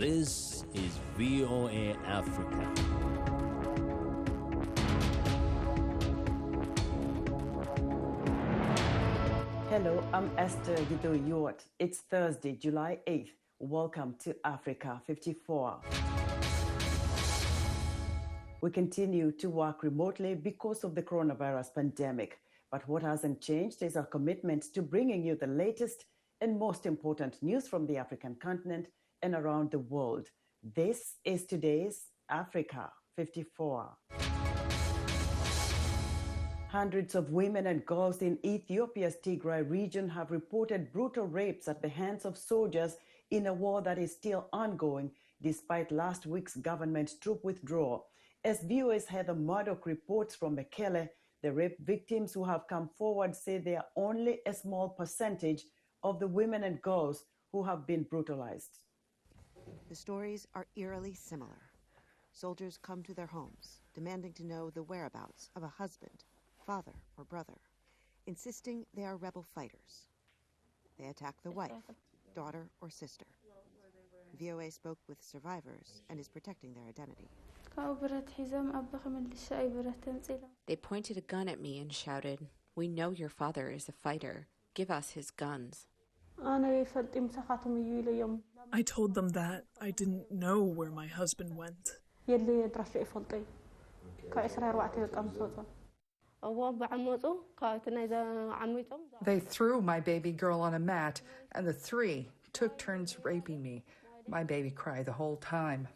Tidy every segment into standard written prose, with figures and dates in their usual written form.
This is VOA Africa. Hello, I'm Esther Githui-Ewart. It's Thursday, July 8th. Welcome to Africa 54. We continue to work remotely because of the coronavirus pandemic. But what hasn't changed is our commitment to bringing you the latest and most important news from the African continent and around the world. This is today's Africa 54. Hundreds of women and girls in Ethiopia's Tigray region have reported brutal rapes at the hands of soldiers in a war that is still ongoing despite last week's government troop withdrawal. As VOA's Heather Murdock reports from Mekelle, the rape victims who have come forward say they are only a small percentage of the women and girls who have been brutalized. The stories are eerily similar. Soldiers come to their homes, demanding to know the whereabouts of a husband, father, or brother, insisting they are rebel fighters. They attack the wife, daughter, or sister. VOA spoke with survivors and is protecting their identity. They pointed a gun at me and shouted, "We know your father is a fighter. Give us his guns." I told them that I didn't know where my husband went. They threw my baby girl on a mat, and the three took turns raping me. My baby cried the whole time.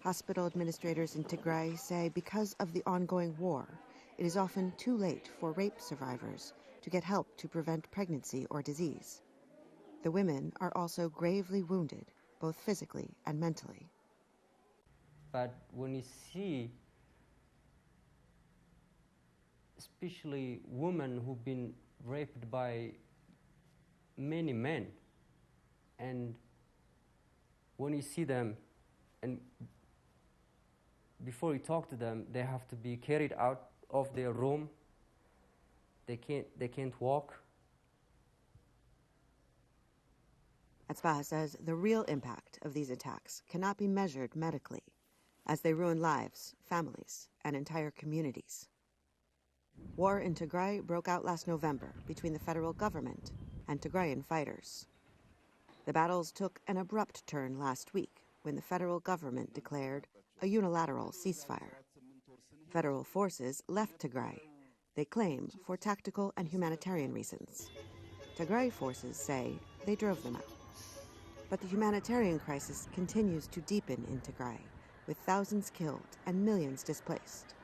Hospital administrators in Tigray say because of the ongoing war, it is often too late for rape survivors to get help to prevent pregnancy or disease. The women are also gravely wounded, both physically and mentally. But when you see especially women who've been raped by many men, and when you see them and before you talk to them, they have to be carried out of their room. They can't walk. Atzbaha says the real impact of these attacks cannot be measured medically, as they ruin lives, families, and entire communities. War in Tigray broke out last November between the federal government and Tigrayan fighters. The battles took an abrupt turn last week when the federal government declared a unilateral ceasefire. Federal forces left Tigray, they claim, for tactical and humanitarian reasons. Tigray forces say they drove them out. But the humanitarian crisis continues to deepen in Tigray, with thousands killed and millions displaced.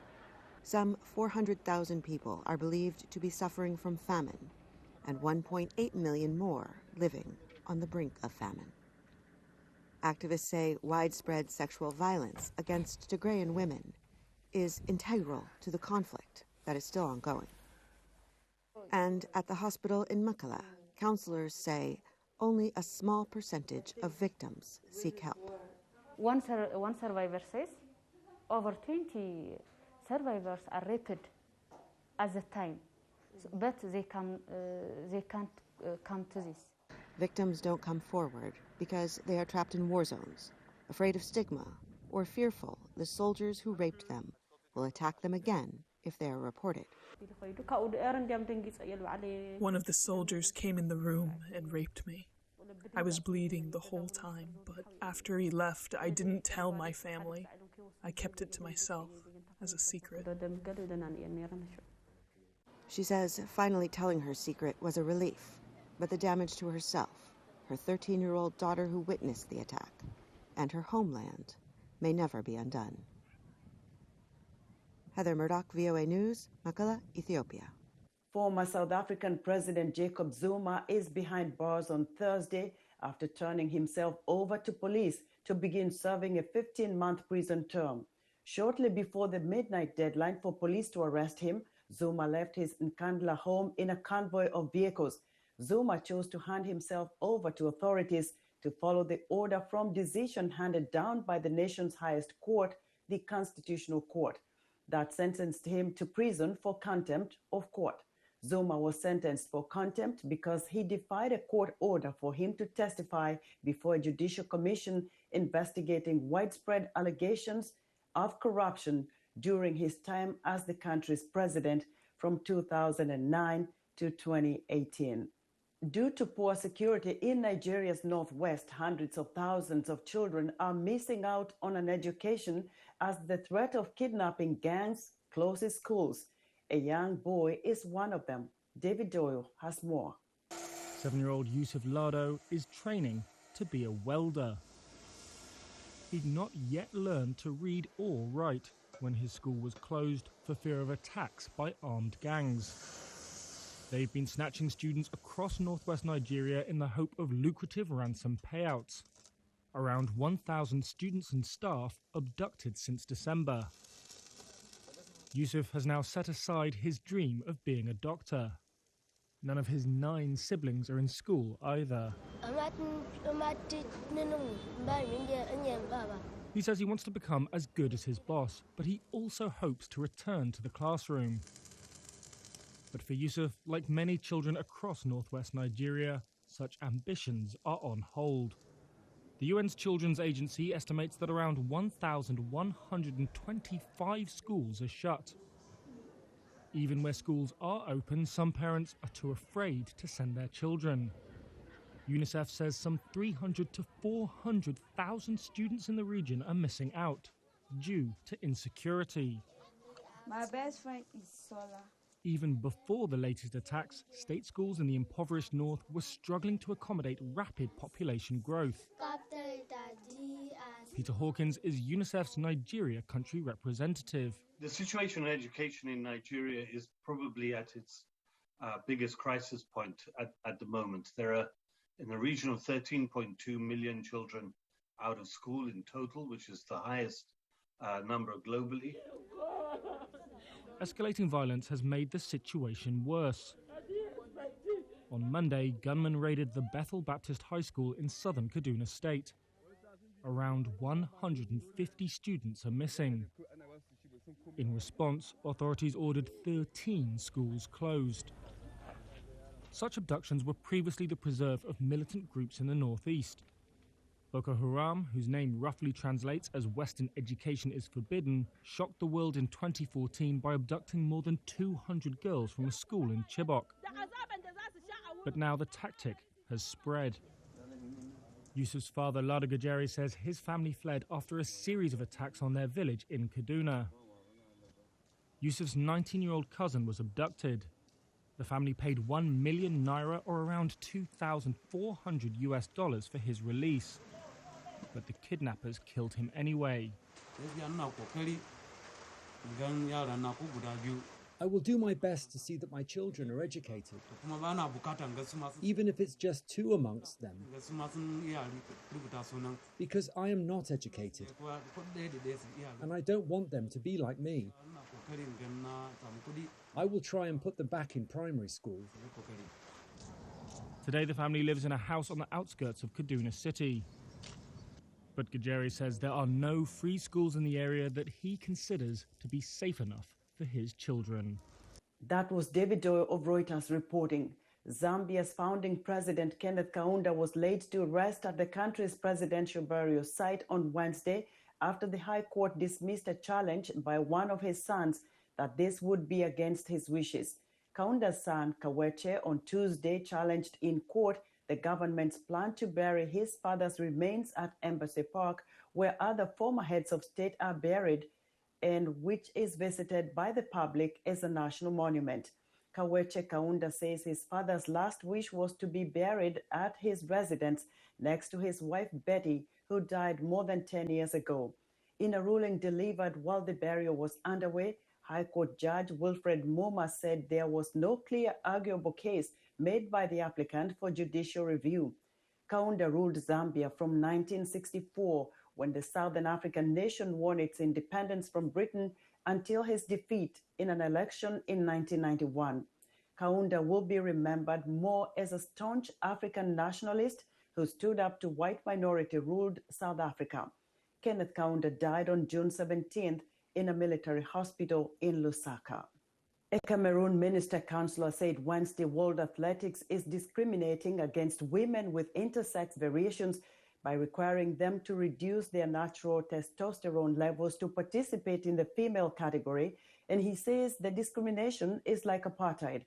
Some 400,000 people are believed to be suffering from famine, and 1.8 million more living on the brink of famine. Activists say widespread sexual violence against Tigrayan women is integral to the conflict that is still ongoing. And at the hospital in Mekelle, counselors say only a small percentage of victims seek help. One survivor says over 20 survivors are raped at the time, but they can't come to this. Victims don't come forward because they are trapped in war zones, afraid of stigma, or fearful the soldiers who raped them will attack them again if they are reported. One of the soldiers came in the room and raped me. I was bleeding the whole time, but after he left, I didn't tell my family. I kept it to myself as a secret. She says finally telling her secret was a relief, but the damage to herself, her 13-year-old daughter who witnessed the attack, and her homeland may never be undone. Heather Murdock, VOA News, Mekelle, Ethiopia. Former South African President Jacob Zuma is behind bars on Thursday after turning himself over to police to begin serving a 15-month prison term. Shortly before the midnight deadline for police to arrest him, Zuma left his Nkandla home in a convoy of vehicles. Zuma chose to hand himself over to authorities to follow the order from decision handed down by the nation's highest court, the Constitutional Court, that sentenced him to prison for contempt of court. Zuma was sentenced for contempt because he defied a court order for him to testify before a judicial commission investigating widespread allegations of corruption during his time as the country's president from 2009 to 2018. Due to poor security in Nigeria's northwest, hundreds of thousands of children are missing out on an education as the threat of kidnapping gangs closes schools. A young boy is one of them. David Doyle has more. 7-year-old Yusuf Lado is training to be a welder. He'd not yet learned to read or write when his school was closed for fear of attacks by armed gangs. They've been snatching students across northwest Nigeria in the hope of lucrative ransom payouts. Around 1,000 students and staff abducted since December. Yusuf has now set aside his dream of being a doctor. None of his 9 siblings are in school either. He says he wants to become as good as his boss, but he also hopes to return to the classroom. But for Yusuf, like many children across northwest Nigeria, such ambitions are on hold. The UN's Children's Agency estimates that around 1,125 schools are shut. Even where schools are open, some parents are too afraid to send their children. UNICEF says some 300 to 400,000 students in the region are missing out due to insecurity. My best friend is Sola. Even before the latest attacks, state schools in the impoverished north were struggling to accommodate rapid population growth. Peter Hawkins is UNICEF's Nigeria country representative. The situation in education in Nigeria is probably at its biggest crisis point at the moment. There are in the region of 13.2 million children out of school in total, which is the highest number globally. Escalating violence has made the situation worse. On Monday, gunmen raided the Bethel Baptist High School in southern Kaduna State. Around 150 students are missing. In response, authorities ordered 13 schools closed. Such abductions were previously the preserve of militant groups in the northeast. Boko Haram, whose name roughly translates as Western education is forbidden, shocked the world in 2014 by abducting more than 200 girls from a school in Chibok. But now the tactic has spread. Yusuf's father, Lado Gajeri, says his family fled after a series of attacks on their village in Kaduna. Yusuf's 19-year-old cousin was abducted. The family paid 1 million naira, or around $2,400 for his release. But the kidnappers killed him anyway. I will do my best to see that my children are educated, even if it's just 2 amongst them, because I am not educated, and I don't want them to be like me. I will try and put them back in primary school. Today the family lives in a house on the outskirts of Kaduna City. But Gajeri says there are no free schools in the area that he considers to be safe enough for his children. That was David Doyle of Reuters reporting. Zambia's founding president Kenneth Kaunda was laid to rest at the country's presidential burial site on Wednesday after the High Court dismissed a challenge by one of his sons that this would be against his wishes. Kaunda's son, Kaweche, on Tuesday challenged in court the government's plan to bury his father's remains at Embassy Park, where other former heads of state are buried, and which is visited by the public as a national monument. Kaweche Kaunda says his father's last wish was to be buried at his residence next to his wife Betty, who died more than 10 years ago. In a ruling delivered while the burial was underway, High Court Judge Wilfred Muma said there was no clear arguable case made by the applicant for judicial review. Kaunda ruled Zambia from 1964, when the Southern African nation won its independence from Britain, until his defeat in an election in 1991. Kaunda will be remembered more as a staunch African nationalist who stood up to white minority-ruled South Africa. Kenneth Kaunda died on June 17th in a military hospital in Lusaka. A Cameroon minister councillor said Wednesday World Athletics is discriminating against women with intersex variations by requiring them to reduce their natural testosterone levels to participate in the female category, and he says the discrimination is like apartheid.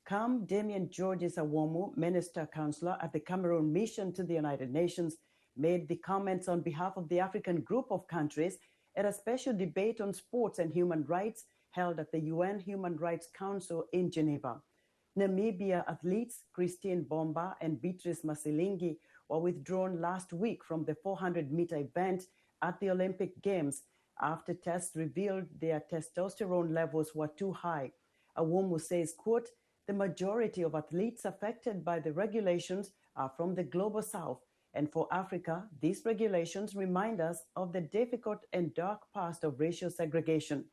Cam Damien Georges Awomu, minister councillor at the Cameroon mission to the United Nations, made the comments on behalf of the African group of countries at a special debate on sports and human rights held at the UN Human Rights Council in Geneva. Namibia athletes Christine Bomba and Beatrice Masilingi were withdrawn last week from the 400-meter event at the Olympic Games after tests revealed their testosterone levels were too high. Awomu says, quote, "The majority of athletes affected by the regulations are from the global south, and for Africa, these regulations remind us of the difficult and dark past of racial segregation.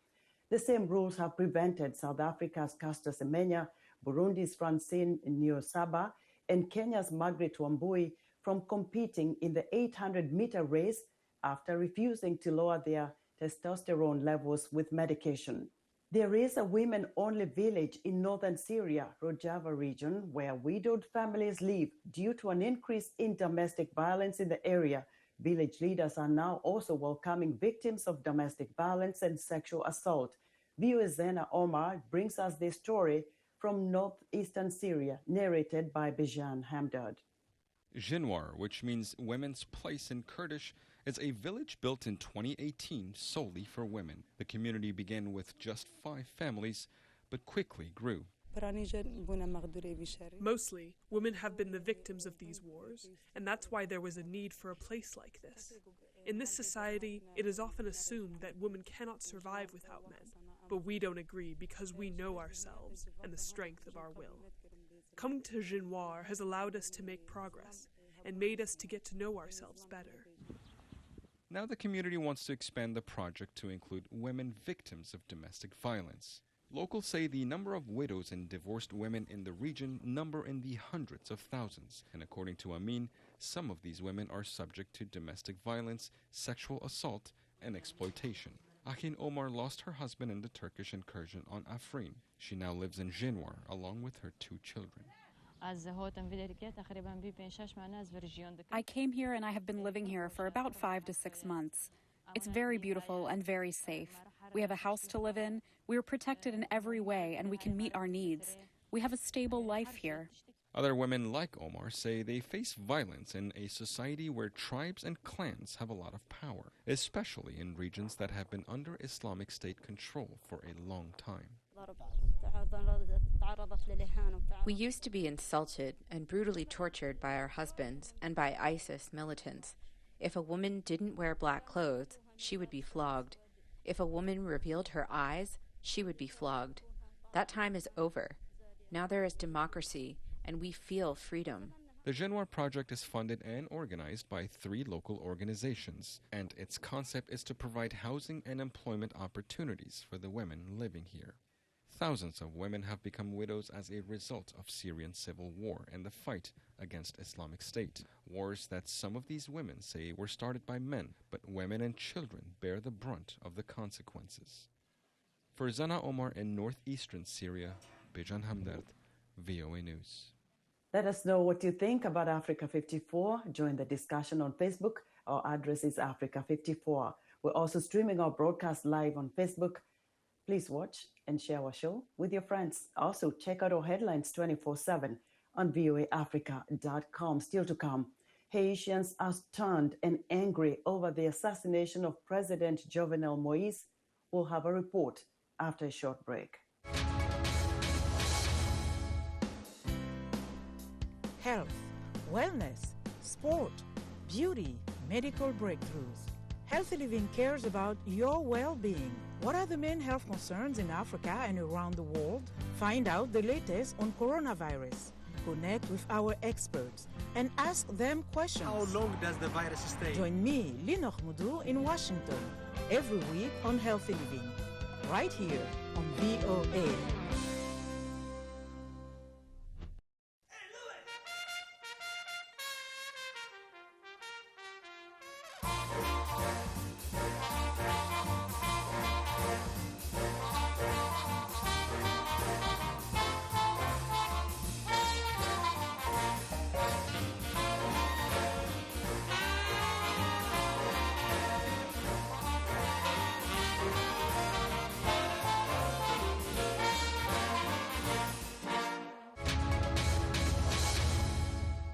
The same rules have prevented South Africa's Caster Semenya, Burundi's Francine Niyonsaba, and Kenya's Margaret Wambui from competing in the 800-meter race after refusing to lower their testosterone levels with medication. There is a women-only village in northern Syria, Rojava region, where widowed families live due to an increase in domestic violence in the area. Village leaders are now also welcoming victims of domestic violence and sexual assault. VOA Zena Omar brings us this story from northeastern Syria, narrated by Bijan Hamdard. Jinwar, which means women's place in Kurdish, is a village built in 2018 solely for women. The community began with just 5 families, but quickly grew. Mostly, women have been the victims of these wars, and that's why there was a need for a place like this. In this society, it is often assumed that women cannot survive without men, but we don't agree because we know ourselves and the strength of our will. Coming to Jinwar has allowed us to make progress and made us to get to know ourselves better. Now the community wants to expand the project to include women victims of domestic violence. Locals say the number of widows and divorced women in the region number in the hundreds of thousands, and according to Amin, some of these women are subject to domestic violence, sexual assault, and exploitation. Akin Omar lost her husband in the Turkish incursion on Afrin. She now lives in Jinwar along with her 2 children. I came here and I have been living here for about 5 to 6 months. It's very beautiful and very safe. We have a house to live in, we are protected in every way, and we can meet our needs. We have a stable life here. Other women like Omar say they face violence in a society where tribes and clans have a lot of power, especially in regions that have been under Islamic State control for a long time. We used to be insulted and brutally tortured by our husbands and by ISIS militants. If a woman didn't wear black clothes, she would be flogged. If a woman revealed her eyes, she would be flogged. That time is over. Now there is democracy, and we feel freedom. The Jinwar project is funded and organized by 3 local organizations, and its concept is to provide housing and employment opportunities for the women living here. Thousands of women have become widows as a result of Syrian civil war and the fight against Islamic State. Wars that some of these women say were started by men, but women and children bear the brunt of the consequences. For Zana Omar in northeastern Syria, Bijan Hamdard, VOA News. Let us know what you think about Africa 54. Join the discussion on Facebook. Our address is Africa 54. We're also streaming our broadcast live on Facebook. Please watch and share our show with your friends. Also, check out our headlines 24/7 on voaafrica.com. Still to come, Haitians are stunned and angry over the assassination of President Jovenel Moïse. We'll have a report after a short break. Health, wellness, sport, beauty, medical breakthroughs. Healthy Living cares about your well-being. What are the main health concerns in Africa and around the world? Find out the latest on coronavirus. Connect with our experts and ask them questions. How long does the virus stay? Join me, Lina Khmoudou, in Washington every week on Healthy Living, right here on VOA.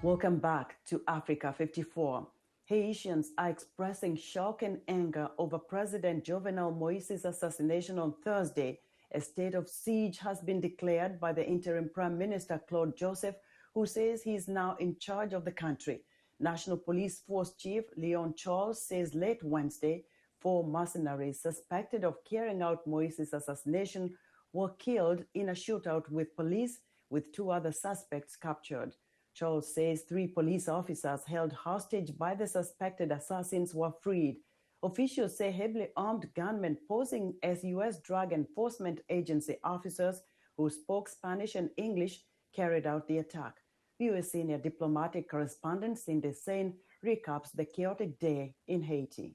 Welcome back to Africa 54. Haitians are expressing shock and anger over President Jovenel Moïse's assassination on Thursday. A state of siege has been declared by the interim Prime Minister Claude Joseph, who says he is now in charge of the country. National Police Force Chief Leon Charles says late Wednesday, 4 mercenaries suspected of carrying out Moïse's assassination were killed in a shootout with police, with 2 other suspects captured. Charles says 3 police officers held hostage by the suspected assassins were freed. Officials say heavily armed gunmen posing as U.S. Drug Enforcement Agency officers who spoke Spanish and English carried out the attack. U.S. senior diplomatic correspondent Cindy Sain recaps the chaotic day in Haiti.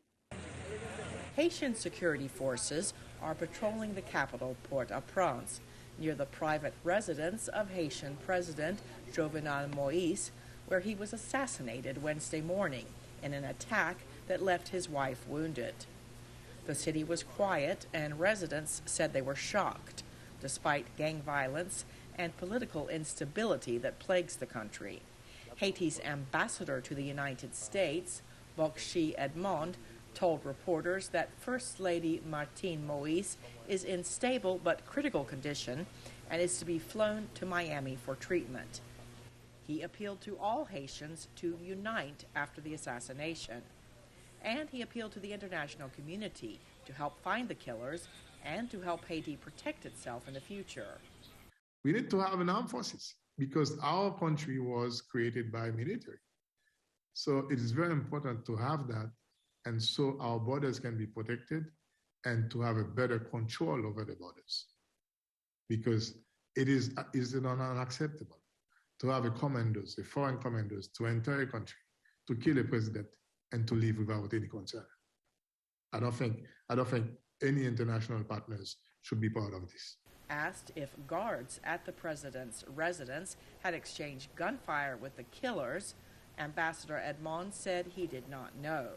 Haitian security forces are patrolling the capital, Port-au-Prince, near the private residence of Haitian President Jovenel Moïse, where he was assassinated Wednesday morning in an attack that left his wife wounded. The city was quiet, and residents said they were shocked, despite gang violence and political instability that plagues the country. Haiti's ambassador to the United States, Bokshi Edmond, told reporters that First Lady Martine Moïse is in stable but critical condition and is to be flown to Miami for treatment. He appealed to all Haitians to unite after the assassination. And he appealed to the international community to help find the killers and to help Haiti protect itself in the future. We need to have an armed forces because our country was created by military. So it is very important to have that, and so our borders can be protected and to have a better control over the borders. Because it is unacceptable to have a foreign commandos to enter a country, to kill a president, and to leave without any concern. I don't think any international partners should be part of this. Asked if guards at the president's residence had exchanged gunfire with the killers, Ambassador Edmond said he did not know.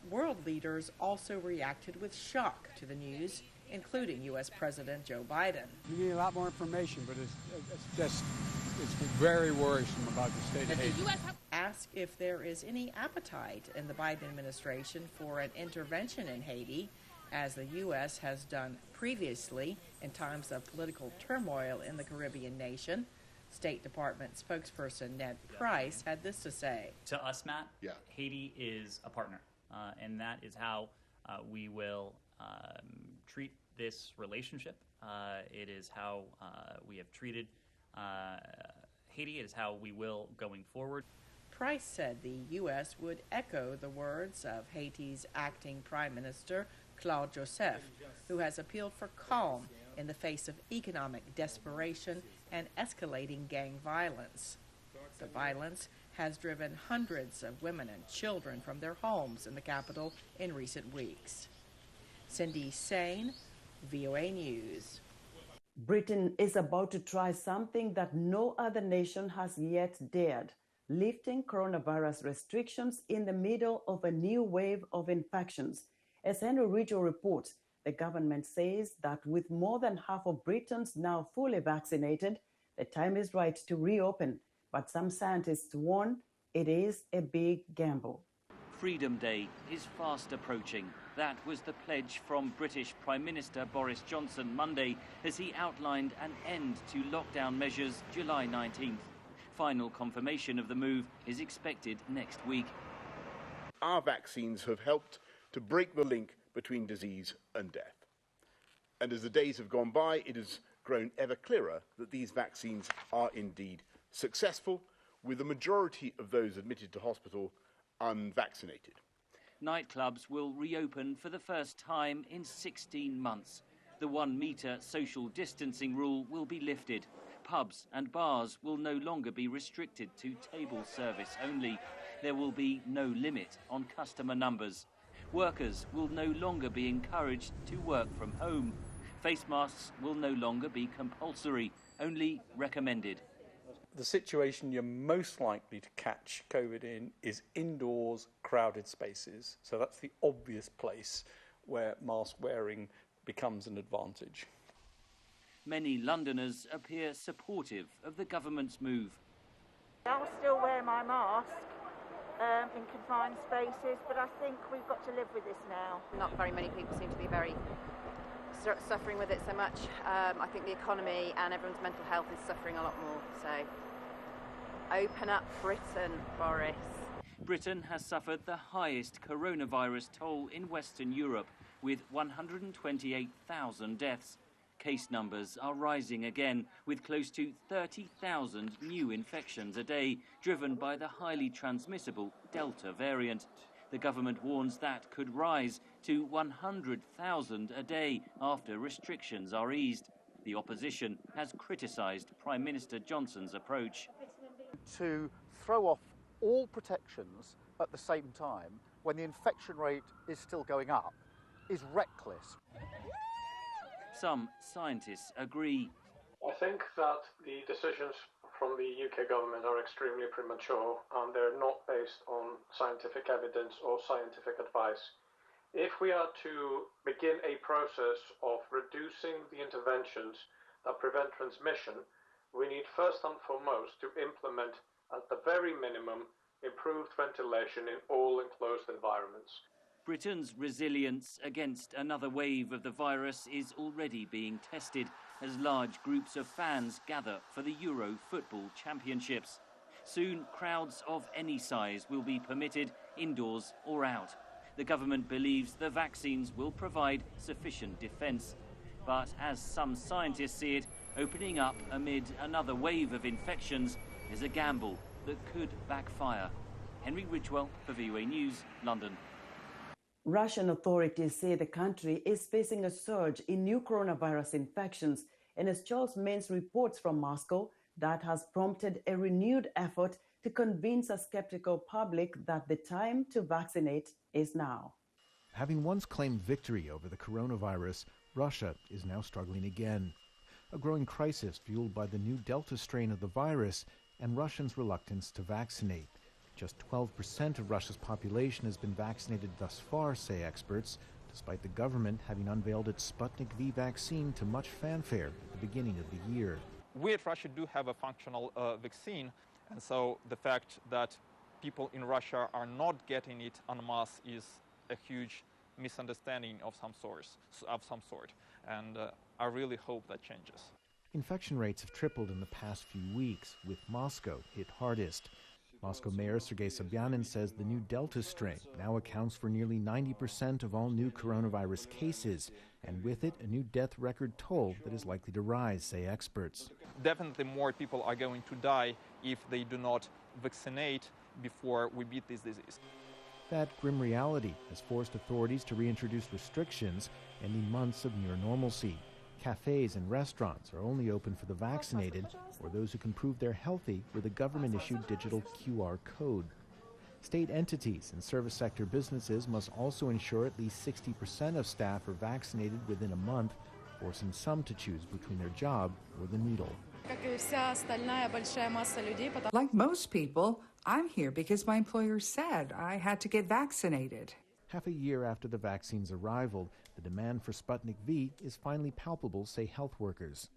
World leaders also reacted with shock to the news, including U.S. President Joe Biden. We need a lot more information, but it's very worrisome about the state of Haiti. Asked if there is any appetite in the Biden administration for an intervention in Haiti, as the U.S. has done previously in times of political turmoil in the Caribbean nation. State Department spokesperson Ned Price had this to say. To us, Matt, Haiti is a partner, and that is how we will treat this relationship. It is how we have treated Haiti. It is how we will going forward. Price said the U.S. would echo the words of Haiti's acting Prime Minister, Claude Joseph, who has appealed for calm in the face of economic desperation and escalating gang violence. The violence has driven hundreds of women and children from their homes in the capital in recent weeks. Cindy Sain, VOA News. Britain is about to try something that no other nation has yet dared: lifting coronavirus restrictions in the middle of a new wave of infections. As Henry Ridgel reports, the government says that with more than half of Britons now fully vaccinated, the time is right to reopen. But some scientists warn it is a big gamble. Freedom Day is fast approaching. That was the pledge from British Prime Minister Boris Johnson Monday as he outlined an end to lockdown measures July 19th. Final confirmation of the move is expected next week. Our vaccines have helped to break the link between disease and death. And as the days have gone by, it has grown ever clearer that these vaccines are indeed successful, with the majority of those admitted to hospital unvaccinated. Nightclubs will reopen for the first time in 16 months. The 1 metre social distancing rule will be lifted. Pubs and bars will no longer be restricted to table service only. There will be no limit on customer numbers. Workers will no longer be encouraged to work from home. Face masks will no longer be compulsory, only recommended. The situation you're most likely to catch COVID in is indoors, crowded spaces. So that's the obvious place where mask wearing becomes an advantage. Many Londoners appear supportive of the government's move. I'll still wear my mask in confined spaces, but I think we've got to live with this now. Not very many people seem to be very suffering with it so much. I think the economy and everyone's mental health is suffering a lot more. So open up Britain, Boris. Britain has suffered the highest coronavirus toll in Western Europe, with 128,000 deaths. Case numbers are rising again, with close to 30,000 new infections a day, driven by the highly transmissible Delta variant. The government warns that could rise to 100,000 a day after restrictions are eased. The opposition has criticised Prime Minister Johnson's approach. To throw off all protections at the same time when the infection rate is still going up is reckless. Some scientists agree. I think that the decisions from the UK government are extremely premature and they're not based on scientific evidence or scientific advice. If we are to begin a process of reducing the interventions that prevent transmission, we need first and foremost to implement, at the very minimum, improved ventilation in all enclosed environments. Britain's resilience against another wave of the virus is already being tested as large groups of fans gather for the Euro Football Championships. Soon, crowds of any size will be permitted, indoors or out. The government believes the vaccines will provide sufficient defence. But as some scientists see it, opening up amid another wave of infections is a gamble that could backfire. Henry Ridgewell for VOA News, London. Russian authorities say the country is facing a surge in new coronavirus infections, and as Charles Mains reports from Moscow, that has prompted a renewed effort to convince a skeptical public that the time to vaccinate is now. Having once claimed victory over the coronavirus, Russia is now struggling again. A growing crisis fueled by the new Delta strain of the virus and Russians' reluctance to vaccinate. Just 12% of Russia's population has been vaccinated thus far, say experts, despite the government having unveiled its Sputnik V vaccine to much fanfare at the beginning of the year. We at Russia do have a functional vaccine, and so the fact that people in Russia are not getting it en masse is a huge misunderstanding of some sort. And I really hope that changes. Infection rates have tripled in the past few weeks, with Moscow hit hardest. Moscow Mayor Sergei Sobyanin says the new Delta strain now accounts for nearly 90% of all new coronavirus cases, and with it, a new death record toll that is likely to rise, say experts. Definitely more people are going to die if they do not vaccinate before we beat this disease. That grim reality has forced authorities to reintroduce restrictions, ending months of near normalcy. Cafes and restaurants are only open for the vaccinated or those who can prove they're healthy with a government-issued digital QR code. State entities and service sector businesses must also ensure at least 60% of staff are vaccinated within a month, forcing some to choose between their job or the needle. Like most people, I'm here because my employer said I had to get vaccinated. Half a year after the vaccine's arrival, the demand for Sputnik V is finally palpable, say health workers.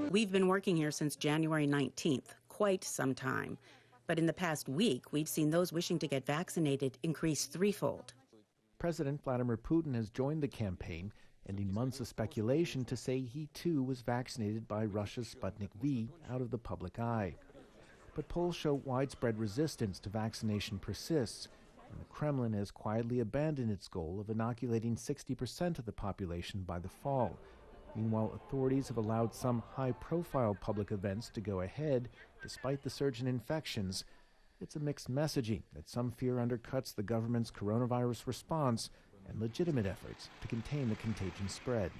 We've been working here since January 19th, quite some time. But in the past week, we've seen those wishing to get vaccinated increase threefold. President Vladimir Putin has joined the campaign, ending months of speculation to say he too was vaccinated by Russia's Sputnik V out of the public eye. But polls show widespread resistance to vaccination persists, and the Kremlin has quietly abandoned its goal of inoculating 60% of the population by the fall. Meanwhile, authorities have allowed some high-profile public events to go ahead, despite the surge in infections. It's a mixed messaging that some fear undercuts the government's coronavirus response and legitimate efforts to contain the contagion spread.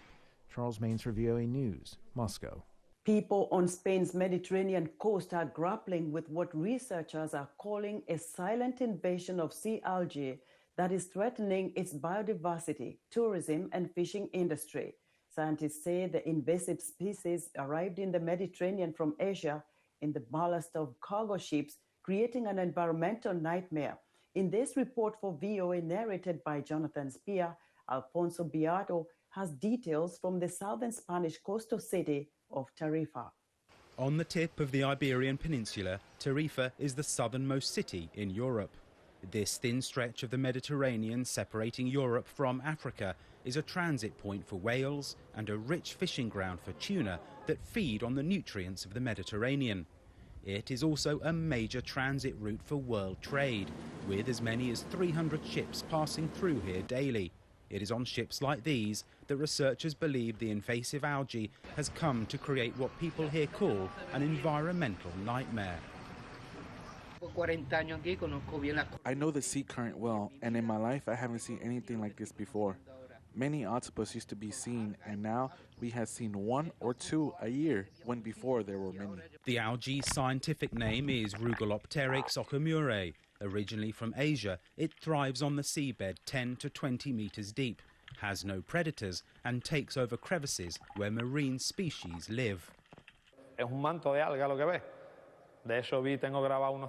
Charles Mains for VOA News, Moscow. People on Spain's Mediterranean coast are grappling with what researchers are calling a silent invasion of sea algae that is threatening its biodiversity, tourism, and fishing industry. Scientists say the invasive species arrived in the Mediterranean from Asia in the ballast of cargo ships, creating an environmental nightmare. In this report for VOA narrated by Jonathan Spear, Alfonso Beato has details from the southern Spanish coastal city of Tarifa. On the tip of the Iberian Peninsula, Tarifa is the southernmost city in Europe. This thin stretch of the Mediterranean separating Europe from Africa is a transit point for whales and a rich fishing ground for tuna that feed on the nutrients of the Mediterranean. It is also a major transit route for world trade, with as many as 300 ships passing through here daily. It is on ships like these that researchers believe the invasive algae has come to create what people here call an environmental nightmare. I know the sea current well, and in my life I haven't seen anything like this before. Many octopus used to be seen, and now we have seen 1 or 2 a year, when before there were many. The algae's scientific name is Rugalopteryx okamure. Originally from Asia, it thrives on the seabed 10 to 20 meters deep, has no predators, and takes over crevices where marine species live.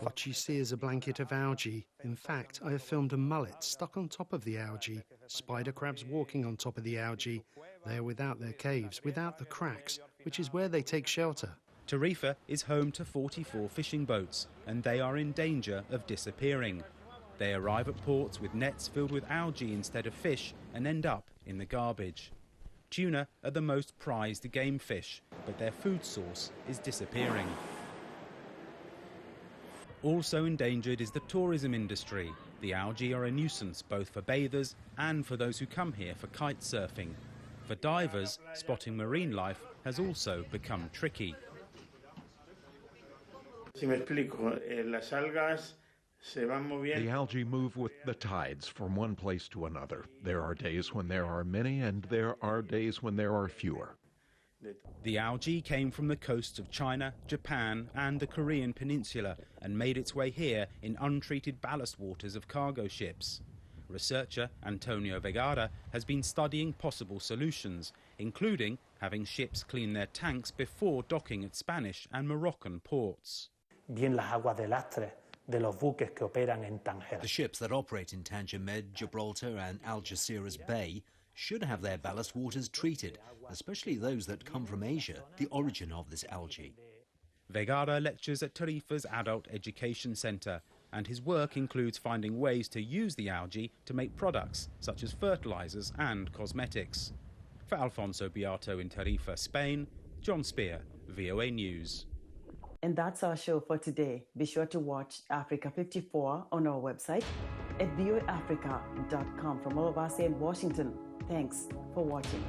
What you see is a blanket of algae. In fact, I have filmed a mullet stuck on top of the algae, spider crabs walking on top of the algae. They are without their caves, without the cracks, which is where they take shelter. Tarifa is home to 44 fishing boats, and they are in danger of disappearing. They arrive at ports with nets filled with algae instead of fish and end up in the garbage. Tuna are the most prized game fish, but their food source is disappearing. Also endangered is the tourism industry. The algae are a nuisance both for bathers and for those who come here for kite surfing. For divers, spotting marine life has also become tricky. The algae move with the tides from one place to another. There are days when there are many, and there are days when there are fewer. The algae came from the coasts of China, Japan and the Korean peninsula and made its way here in untreated ballast waters of cargo ships. Researcher Antonio Vegara has been studying possible solutions, including having ships clean their tanks before docking at Spanish and Moroccan ports. The ships that operate in Tanger Med, Gibraltar and Algeciras Bay should have their ballast waters treated, especially those that come from Asia, the origin of this algae. Vegara lectures at Tarifa's Adult Education Centre, and his work includes finding ways to use the algae to make products such as fertilisers and cosmetics. For Alfonso Beato in Tarifa, Spain, John Spear, VOA News. And that's our show for today. Be sure to watch Africa 54 on our website at voaafrica.com. From all of us in Washington, thanks for watching.